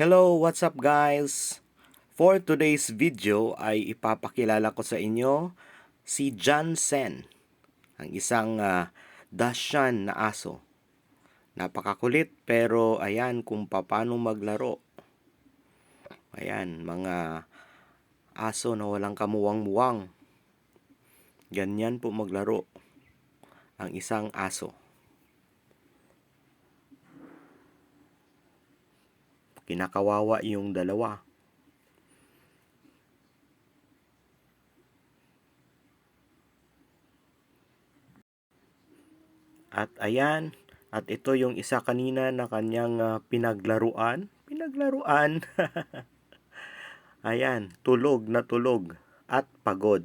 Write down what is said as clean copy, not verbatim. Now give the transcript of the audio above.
Hello, what's up guys? For today's video ay ipapakilala ko sa inyo si Jansen, ang isang Dachshund na aso. Napakakulit pero ayan kung paano maglaro. Ayan, mga aso na walang kamuwang-muwang. Ganyan po maglaro ang isang aso. Kinakawawa yung dalawa. At ayan, at ito yung isa kanina na kanyang pinaglaruan. Pinaglaruan. Ayan, tulog na tulog at pagod.